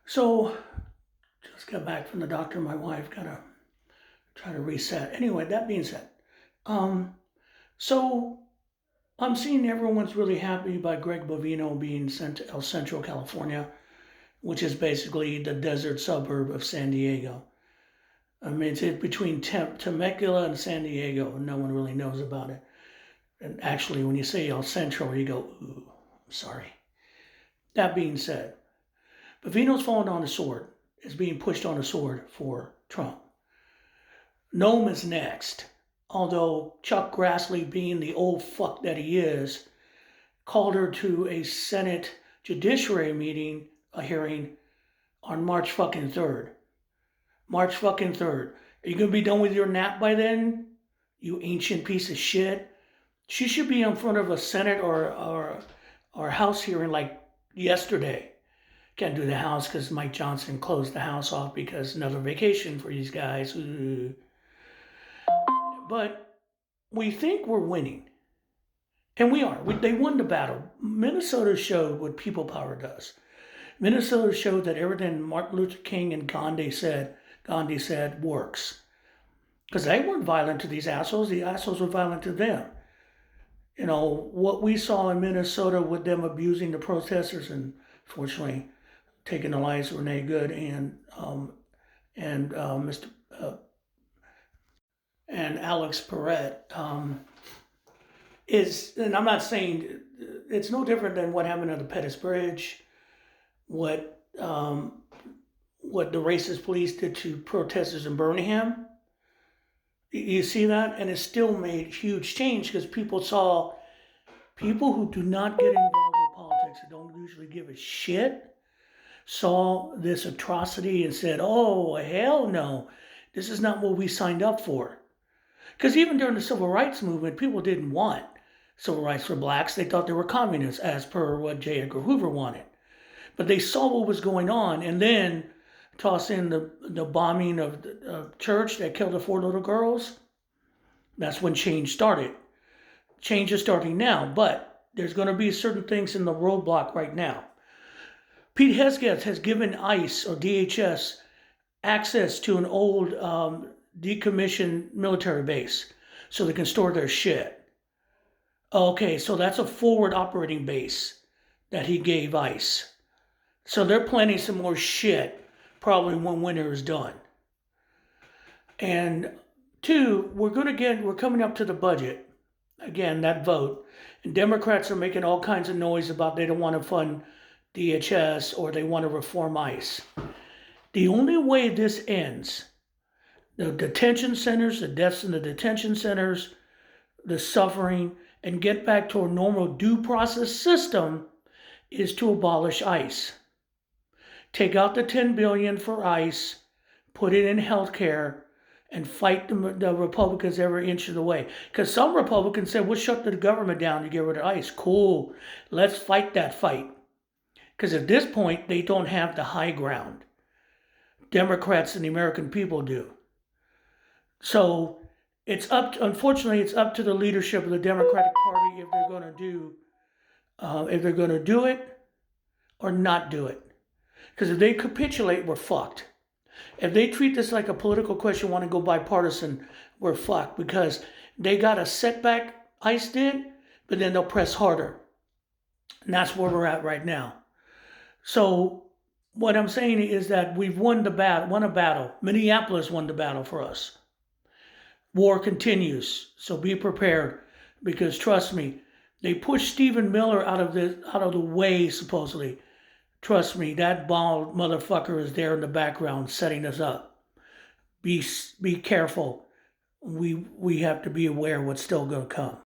So, just got back from the doctor. My wife gotta try to reset. Anyway, that being said, um, so I'm seeing everyone's really happy by Greg Bovino being sent to El Centro, California, which is basically the desert suburb of San Diego. I mean, it's between Temecula and San Diego. No one really knows about it. And actually, when you say El Centro, you go, ooh, I'm sorry. That being said, Bovino's fallen on the sword, is being pushed on a sword for Trump. Noam is next, although Chuck Grassley, being the old fuck that he is, called her to a Senate Judiciary meeting, a hearing, on March fucking 3rd. March fucking 3rd. Are you gonna be done with your nap by then? You ancient piece of shit. She should be in front of a Senate or House hearing like yesterday. Can't do the House because Mike Johnson closed the House off because another vacation for these guys. But we think we're winning. And we are. They won the battle. Minnesota showed what people power does. Minnesota showed that everything Martin Luther King and Gandhi said works. Because they weren't violent to these assholes. The assholes were violent to them. You know, what we saw in Minnesota with them abusing the protesters and fortunately taking the lives of Renee Good and Mr. And Alex Perret is, and I'm not saying it's no different than what happened at the Pettus Bridge, what the racist police did to protesters in Birmingham. You see that, and it still made huge change because people saw people who do not get involved with politics, who don't usually give a shit, saw this atrocity and said, "Oh hell no, this is not what we signed up for." Because even during the civil rights movement, people didn't want civil rights for blacks. They thought they were communists, as per what J. Edgar Hoover wanted. But they saw what was going on, and then toss in the bombing of the church that killed the 4 little girls. That's when change started. Change is starting now, but there's going to be certain things in the roadblock right now. Pete Hegseth has given ICE or DHS access to an old decommissioned military base so they can store their shit. Okay, so that's a forward operating base that he gave ICE. So they're planning some more shit probably when winter is done. And 2, we're coming up to the budget. Again, that vote. And Democrats are making all kinds of noise about they don't want to fund DHS or they want to reform ICE. The only way this ends, the detention centers, the deaths in the detention centers, the suffering, and get back to a normal due process system is to abolish ICE. Take out the $10 billion for ICE, put it in healthcare, and fight the Republicans every inch of the way. Because some Republicans said, we'll shut the government down to get rid of ICE. Cool. Let's fight that fight. Because at this point, they don't have the high ground. Democrats and the American people do. So unfortunately, it's up to the leadership of the Democratic Party if they're going to do it or not do it. Because if they capitulate, we're fucked. If they treat this like a political question, want to go bipartisan, we're fucked. Because they got a setback, ICE did, but then they'll press harder. And that's where we're at right now. So what I'm saying is that we've won a battle. Minneapolis won the battle for us. War continues, so be prepared. Because trust me, they pushed Stephen Miller out of the way, supposedly. Trust me, that bald motherfucker is there in the background setting us up. Be careful. We have to be aware what's still going to come.